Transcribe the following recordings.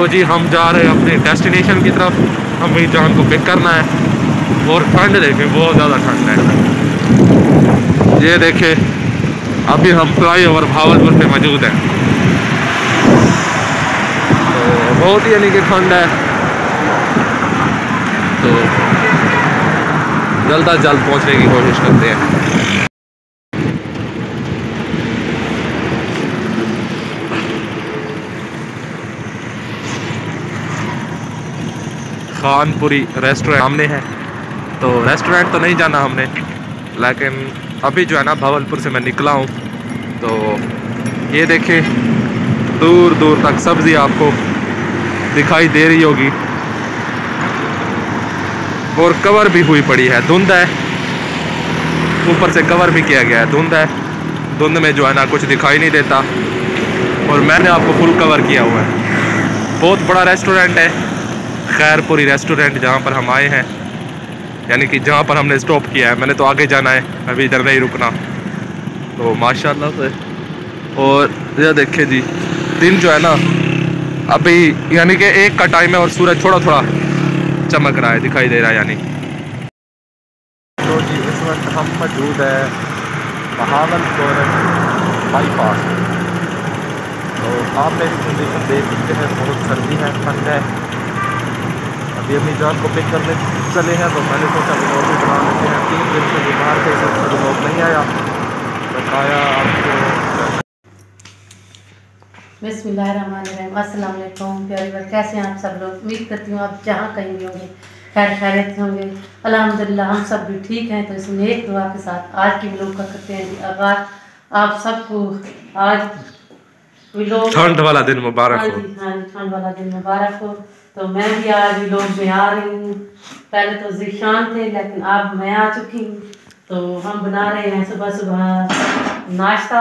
तो जी हम जा रहे हैं अपने डेस्टिनेशन की तरफ। अम्मी जान को पिक करना है। और ठंड देखें, बहुत ज़्यादा ठंड है। ये देखें अभी हम फ्लाईओवर भावलपुर पे मौजूद हैं। तो बहुत ही यानी कि ठंड है। तो जल्द अज जल्द पहुँचने की कोशिश करते हैं। खानपुरी रेस्टोरेंट सामने है। तो रेस्टोरेंट तो नहीं जाना हमने, लेकिन अभी जो है ना भावलपुर से मैं निकला हूँ। तो ये देखें दूर दूर तक सब्ज़ी आपको दिखाई दे रही होगी और कवर भी हुई पड़ी है। धुंध है, ऊपर से कवर भी किया गया है। धुंध है, धुंध में जो है ना कुछ दिखाई नहीं देता। और मैंने आपको फुल कवर किया हुआ है। बहुत बड़ा रेस्टोरेंट है खैरपुरी रेस्टोरेंट, जहाँ पर हम आए हैं, यानी कि जहाँ पर हमने स्टॉप किया है। मैंने तो आगे जाना है, अभी इधर नहीं रुकना। तो माशाल्लाह से। और ये देखिए जी, दिन जो है ना अभी यानी कि 1 का टाइम है और सूरज थोड़ा थोड़ा चमक रहा है, दिखाई दे रहा है यानी। तो जी इस वक्त हम मौजूद है भावलपुर बाईपास। तो आप मेरी कंडीशन देख सकते हैं, बहुत सर्दी है, ठंड है। अभी अपनी जान को पिक करने चले हैं, तो मैंने सोचा व्लॉग भी बना लेते हैं। 3 दिन से बीमार थे, इसलिए व्लॉग नहीं आया, बताया आपको। बिस्मिल्लाहिर्रहमानिर्रहीम। अस्सलाम वालेकुम प्यारे भाई, कैसे हैं आप सब लोग। उम्मीद करती हूँ आप जहाँ कहीं भी होंगे खैर खैरियत होंगे। अल्हम्दुलिल्लाह हम सब भी ठीक हैं। तो इस नेक दुआ के साथ आज की व्लॉग का करते हैं जी आगाज़। आप सबको आज व्लॉग ठंड वाला दिन मुबारक हो। हाँ जी, ठंड वाला दिन मुबारक हो। तो मैं भी आज व्लॉग में आ रही हूँ। पहले तो ज़ीशान थे, लेकिन अब मैं आ चुकी हूँ। तो हम बना रहे हैं सुबह सुबह नाश्ता।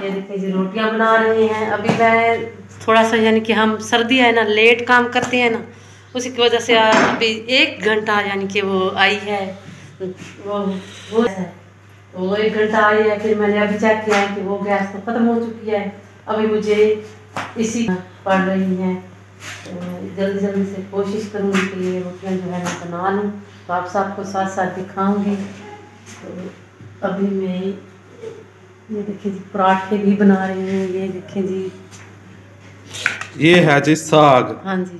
ये देखिए जी रोटियां बना रहे हैं। अभी मैं थोड़ा सा यानी कि हम सर्दी है ना, लेट काम करते हैं ना, उसी की वजह से अभी 1 घंटा यानी कि वो आई है, वो है। तो वो 1 घंटा आई है। फिर मैंने अभी चेक किया है कि वो गैस तो ख़त्म हो चुकी है। अभी मुझे इसी पड़ रही हैं। तो जल्दी जल्दी से कोशिश करूँगी कि ये रोटियाँ जो है मैं बना लूँ, तो आप सबको साथ साथ दिखाऊँगी। तो अभी मैं ये देखिए जी पराठे भी बना रही हूँ। ये देखिए जी, ये है जी साग। हाँ जी,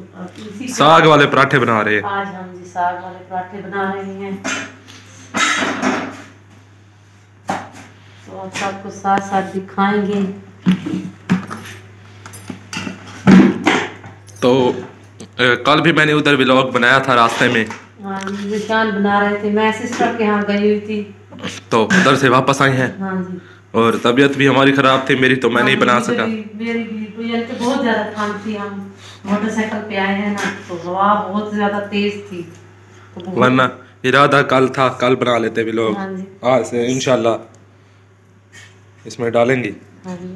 तो साग वाले पराठे बना रहे हैं आज हम जी साग वाले पराठे बना रहे हैं। तो आप सबको साथ साथ दिखाएंगे। तो कल भी मैंने उधर व्लॉग बनाया था रास्ते में। हाँ जी, निशान बना रहे थे। मैं सिस्टर के यहाँ गई हुई थी, तो उधर से वापस आए हैं। हाँ जी। और तबीयत भी हमारी ख़राब थी, मेरी तो मैं नहीं बना सका। मेरी भी यानी कि बहुत ज़्यादा ठंड थी। हम मोटरसाइकिल पे आए हैं ना, तो हवा बहुत ज़्यादा तेज़ थी। तो वरना इरादा कल था, कल बना लेते व्लॉग। हाँ जी, आज से इंशाल्लाह इसमें डालेंगे। हाँ जी।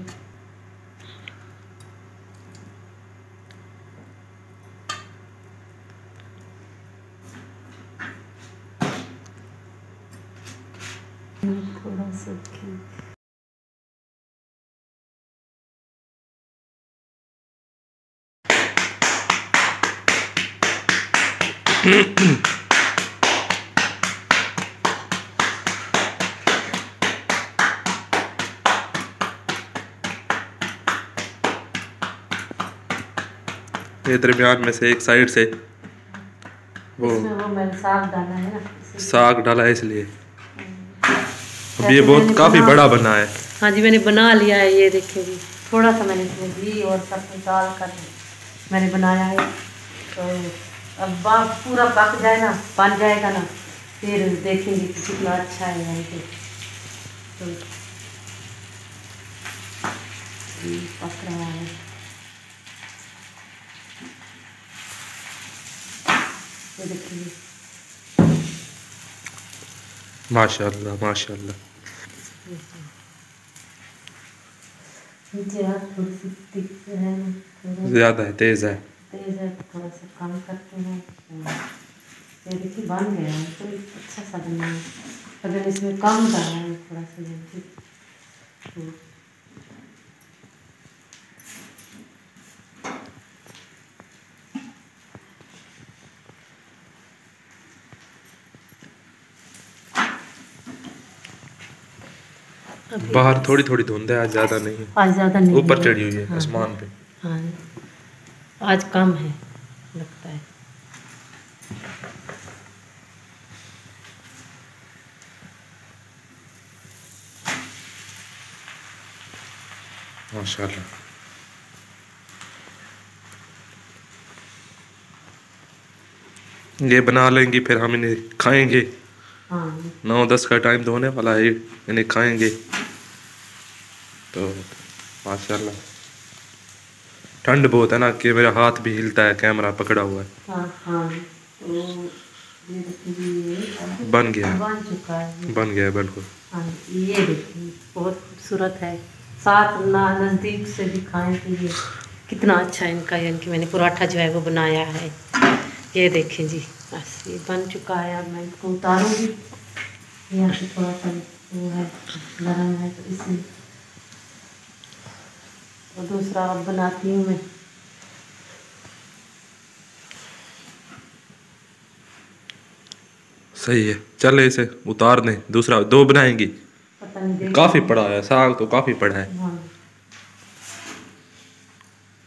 थोड़ा सा ये दरमियान में से एक साइड से वो मैंने साग डाला है ना, साग डाला है इसलिए। अब ये बहुत काफ़ी बड़ा बना है। हाँ जी, मैंने बना लिया है। ये देखिए जी, थोड़ा सा मैंने इसमें घी और सब कुछ डाल कर मैंने बनाया है। तो अब पूरा पक जाए ना, बन जाएगा ना, फिर देखेंगे कि कितना अच्छा है। यानी कि तो पक रहा है। ये देखिए माशाल्लाह माशाल्लाह। थोड़ी सी तिख है ना, ज़्यादा है, तेज़ है। तेज़ है, तो थोड़ा सा कम करते हैं। ये देखिए बन गया है, तो अच्छा सा बना है। अगर इसमें कम डाला है थोड़ा सा, बाहर थोड़ी थोड़ी धुंध है, आज ज़्यादा नहीं है। आज ज़्यादा नहीं ऊपर है। चढ़ी हुई है हाँ, आसमान पे। हाँ आज कम है लगता है। माशाल्लाह। ये बना लेंगी, फिर हम इन्हें खाएंगे। हाँ 9-10 का टाइम तो होने वाला है, इन्हें खाएंगे। तो माशाल्लाह ठंड बहुत है ना, कि मेरा हाथ भी हिलता है, कैमरा पकड़ा हुआ है। हाँ हाँ तो ये देखिए बन गया है, बन चुका है। बन गया है बिल्कुल। हाँ ये देखिए बहुत खूबसूरत है। साथ ना नज़दीक से दिखाएं कि ये कितना अच्छा इनका, यानी कि मैंने पराठा जो है वो बनाया है। ये देखें जी, बस ये बन चुका है। अब मैं इसको उतारूँगी। यहाँ से थोड़ा सा वो है नरम है तो इसलिए। और दूसरा अब बनाती हूँ मैं। सही है, चले इसे उतार दें। दूसरा 2 बनाएंगी। पता नहीं देख काफ़ी पड़ा है, साग तो काफ़ी पड़ा है। हाँ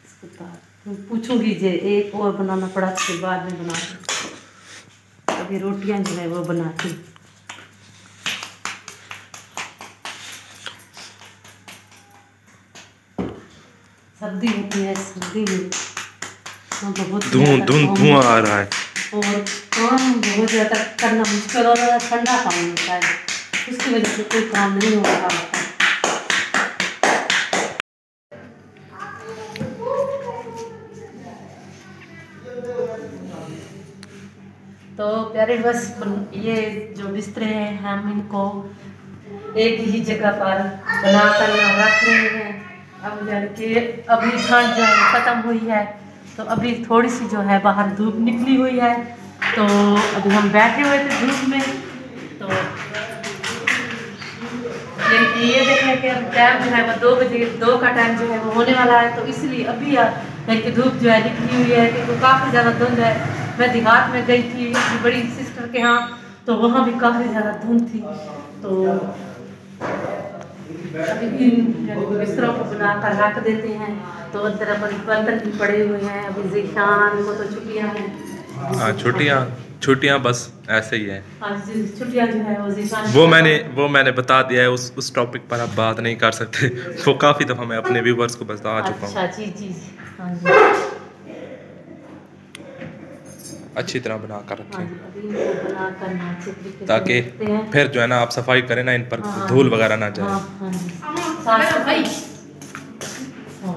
इसको उतार तो पूछूंगी जे एक और बनाना पड़ा तो बाद में बना दूँ। अभी रोटियां जो है वो बनाती हूँ। सर्दी होती है, सर्दी में बहुत धुआं आ रहा है। और काम बहुत ज़्यादा करना मुश्किल और ठंडा काम होता है, उसकी वजह से कोई काम नहीं हो रहा होता। तो प्यारे बस ये जो बिस्तरे हैं हम इनको एक ही जगह पर बना कर रख रहे हैं। अब यानी कि अभी ठंड जो है ख़त्म हुई है, तो अभी थोड़ी सी जो है बाहर धूप निकली हुई है। तो अभी हम बैठे हुए थे धूप में, तो यानी कि ये देखने के टाइम जो है वो 2 बजे 2 का टाइम जो है वो होने वाला है। तो इसलिए अभी यानी कि धूप जो है निकली हुई है, क्योंकि काफ़ी ज़्यादा धुंध है। मैं देहात में गई थी अपनी बड़ी सिस्टर के यहाँ, तो वहाँ भी काफ़ी ज़्यादा धुंध थी। तो अभी इन बिस्तरों को बना कर रख देते हैं। तो अंदर अपन बर्तन भी पड़े हुए हैं। अभी जीशान को तो छुट्टियाँ हैं। हाँ छुट्टियाँ बस ऐसे ही है। आज छुट्टियाँ जो है वो जीशान वो मैंने बता दिया है, उस टॉपिक पर आप बात नहीं कर सकते। वो काफ़ी दफ़ा मैं अपने व्यूवर्स को बता चुका हूँ। अच्छा जी हाँ जी अच्छी तरह बना कर हाँ रखें, जी। अभी इनको बना कर अच्छे तरीके से ताकि रखते हैं। फिर जो है ना आप सफाई करें ना, इन पर हाँ, धूल वगैरह ना जाए। हाँ हाँ जी साफ सफाई। हाँ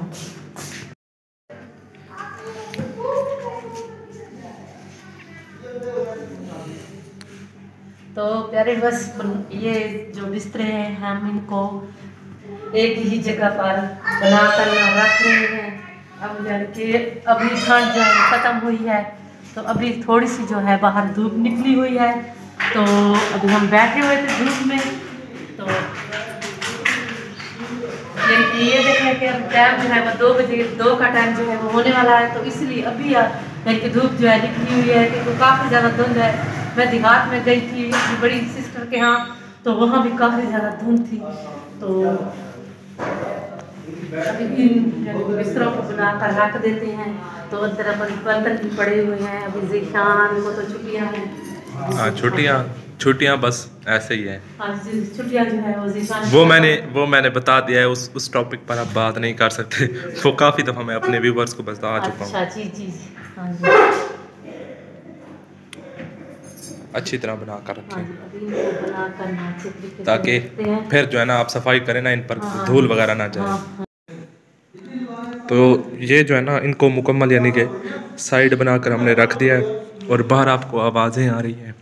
तो प्यारे बस ये जो बिस्तरे हैं हम इनको एक ही जगह पर बना कर रख रहे हैं। अब यानी कि अभी ठंड जो है ख़त्म हुई है, तो अभी थोड़ी सी जो है बाहर धूप निकली हुई है। तो अभी हम बैठे हुए थे धूप में, तो यानी कि ये देखने के टाइम जो है वो 2 बजे 2 का टाइम जो है वो होने वाला है। तो इसलिए अभी यानी कि धूप जो है निकली हुई है, क्योंकि काफ़ी ज़्यादा धुंध है। मैं देहात में गई थी अपनी बड़ी सिस्टर के यहाँ, तो वहाँ भी काफ़ी ज़्यादा धुंध थी। तो अभी इन बिस्तरों को बना कर रख देते हैं। तो अंदर अपन बर्तन भी पड़े हुए हैं। अभी जीशान को तो छुट्टियाँ हैं। हाँ छुट्टियाँ बस ऐसे ही है। आज छुट्टियाँ जो है वो जीशान वो मैंने बता दिया है, उस टॉपिक पर आप बात नहीं कर सकते। वो काफ़ी दफ़ा मैं अपने व्यूवर्स को बता चुका हूँ। अच्छा जी हाँ जी अच्छी तरह बना कर हाँ रखें, जी। अभी इनको बना कर अच्छे तरीके से ताकि रखते हैं। फिर जो है ना आप सफाई करें ना, इन पर हाँ, धूल वगैरह ना जाए। हाँ तो ये जो है ना इनको मुकम्मल यानी कि साइड बनाकर हमने रख दिया है। और बाहर आपको आवाज़ें आ रही हैं,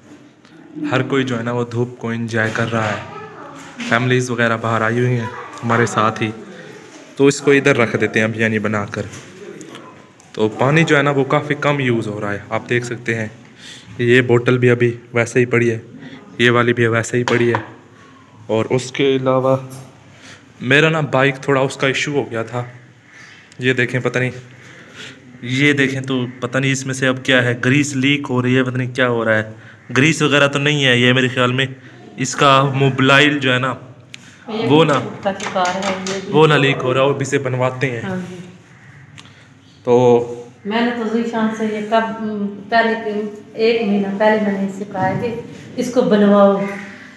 हर कोई जो है ना वो धूप को एंजॉय कर रहा है। फैमिलीज़ वगैरह बाहर आई हुई हैं हमारे साथ ही। तो इसको इधर रख देते हैं बिरयानी बनाकर। तो पानी जो है ना वो काफ़ी कम यूज़ हो रहा है, आप देख सकते हैं। ये बोतल भी अभी वैसे ही पड़ी है, ये वाली भी वैसे ही पड़ी है। और उसके अलावा मेरा ना बाइक थोड़ा उसका इशू हो गया था। ये देखें, पता नहीं, ये देखें तो पता नहीं इसमें से अब क्या है, ग्रीस लीक हो रही है, पता नहीं क्या हो रहा है। ग्रीस वगैरह तो नहीं है ये मेरे ख्याल में, इसका मोबाइल जो है ना वो ना का शिकार है ये भी। वो ना लीक हो रहा है, वो भी से बनवाते हैं। हाँ जी। तो मैंने तो ज़ीशान से ये कब पहले 1 महीना पहले मैंने इससे कहा है कि इसको बनवाओ,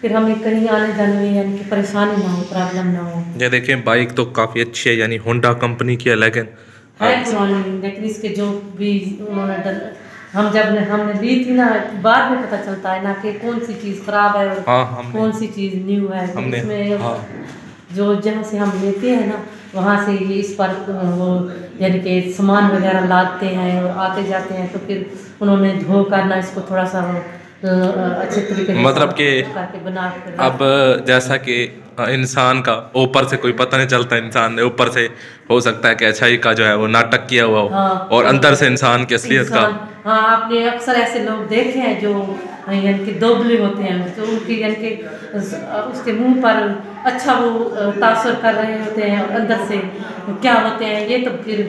फिर हमें कहीं आने जाने में यानी कि परेशानी ना हो, प्रॉब्लम ना हो। ये देखें बाइक तो काफ़ी अच्छी है, यानी होंडा कंपनी की है, लेकिन है पुरानी, लेकिन इसके जो भी उन्होंने हमने ली थी ना, बाद में पता चलता है ना कि कौन सी चीज़ खराब है और हाँ कौन सी चीज़ न्यू है। हमने इसमें हाँ जो जहाँ से हम लेते हैं ना, वहाँ से ये इस पर वो यानी कि सामान वगैरह लाते हैं और आते जाते हैं, तो फिर उन्होंने धो कर ना इसको थोड़ा सा अच्छे तरीके से मतलब कि करके बना कर। अब जैसा कि इंसान का ऊपर से कोई पता नहीं चलता, इंसान ने ऊपर से हो सकता है कि अच्छाई का जो है वो नाटक किया हुआ हो, हाँ, और अंदर से इंसान की असलियत का। हाँ, आपने अक्सर ऐसे लोग देखे हैं जो यानी कि दोबले होते हैं, तो उनकी यानी कि उसके मुंह पर अच्छा वो तासुर कर रहे होते हैं और अंदर से क्या होते हैं ये तो फिर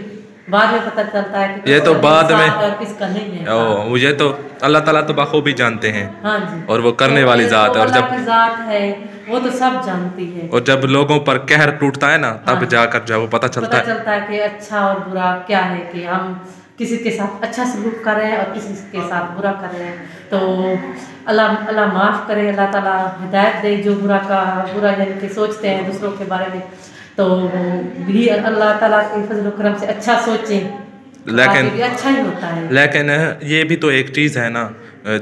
बाद में पता चलता है कि ये तो बाद में और किसका नहीं है। ओ मुझे तो अल्लाह ताला तो बखूबी जानते हैं। हाँ जी। और वो करने वाली ज़ात है, और अल्लाह जब की ज़ात है वो तो सब जानती है। और जब लोगों पर कहर टूटता है ना, तब हाँ, जाकर जो है वो पता चलता है कि अच्छा और बुरा क्या है, कि हम किसी के साथ अच्छा सलूक कर रहे हैं और किसी के साथ बुरा कर रहे हैं। तो अल्लाह माफ़ करे, अल्लाह ताला हिदायत दे, जो बुरा यानी कि सोचते हैं दूसरों के बारे में, तो भी अल्लाह ताला के फजल व करम से अच्छा सोचें, लेकिन अच्छा ही होता है। लेकिन ये भी तो एक चीज़ है ना,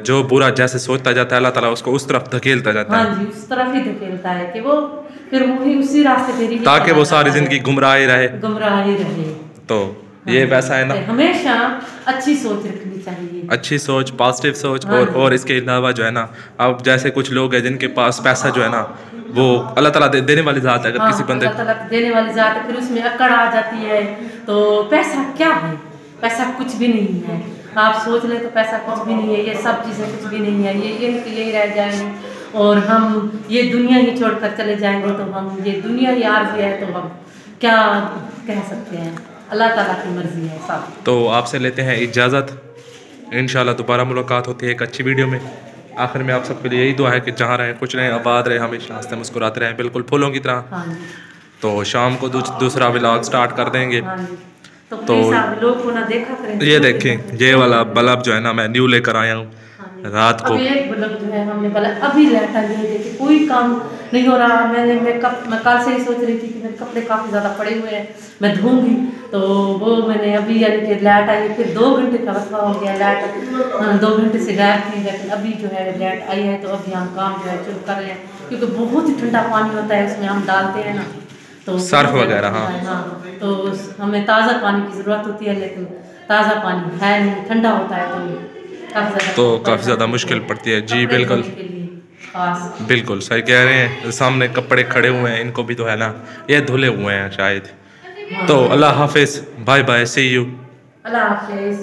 जो बुरा जैसे सोचता जाता है अल्लाह ताला उसको उस तरफ धकेलता जाता है। हाँ जी, उस तरफ ही धकेलता है कि वो फिर वही उसी रास्ते पे ही ताकि वो सारी जिंदगी गुमराह रहे। तो ये वैसा है ना, हमेशा अच्छी सोच रखनी चाहिए, अच्छी सोच, पॉजिटिव सोच। हाँ और इसके अलावा जो है ना, अब जैसे कुछ लोग हैं जिनके पास पैसा जो है ना, वो अल्लाह ताला देने वाली ज़ात है। अगर हाँ, किसी बंदे अल्लाह ताला देने वाली ज़ात है, फिर उसमें अकड़ आ जाती है। तो पैसा क्या है? पैसा कुछ भी नहीं है। आप सोच लें तो पैसा कुछ भी नहीं है, ये सब चीज़ें कुछ भी नहीं है, ये यही रह जाएंगे और हम ये दुनिया ही छोड़कर चले जाएंगे। तो हम ये दुनिया ही आरज़ी है, तो हम क्या कह सकते हैं, अल्लाह ताला की मर्ज़ी है सब। तो आपसे लेते हैं इजाज़त, इंशाल्लाह दोबारा मुलाकात होती है एक अच्छी वीडियो में। आखिर में आप सबके लिए यही दुआ है कि जहाँ रहें खुश रहें, आबाद रहें, हमेशा हंसते मुस्कुराते रहें, बिल्कुल फूलों की तरह। हाँ जी। तो शाम को दूसरा व्लॉग स्टार्ट कर देंगे। हाँ जी। तो प्लीज़ आप लोग को ना देखा करें। ये देखें, ये वाला बल्ब जो है ना मैं न्यू लेकर आया हूँ रात को। अभी एक बल्ब जो है हमने बोला अभी लाइट आई है, देखिए कोई काम नहीं हो रहा। मैं कल से ही सोच रही थी कि मेरे कपड़े काफ़ी ज़्यादा पड़े हुए हैं, मैं धोऊंगी, तो वो मैंने अभी यानी कि लाइट आई है, फिर 2 घंटे का वक्फा हो गया, लाइट 2 घंटे से गायब थी, लेकिन अभी जो है लाइट आई है, तो अभी हम काम जो है शुरू कर रहे हैं, क्योंकि बहुत ही ठंडा पानी होता है उसमें हम डालते हैं ना, तो सर्फ वगैरह। हाँ, तो हमें ताज़ा पानी की ज़रूरत होती है, लेकिन ताज़ा पानी है नहीं, ठंडा होता है, तो काफ़ी ज़्यादा मुश्किल पड़ती है। जी बिल्कुल बिल्कुल सही कह रहे हैं। सामने कपड़े खड़े हुए हैं, इनको भी तो है ना, ये धुले हुए हैं शायद। तो अल्लाह हाफिज़, बाय बाय, सी यू। अल्लाह हाफिज़।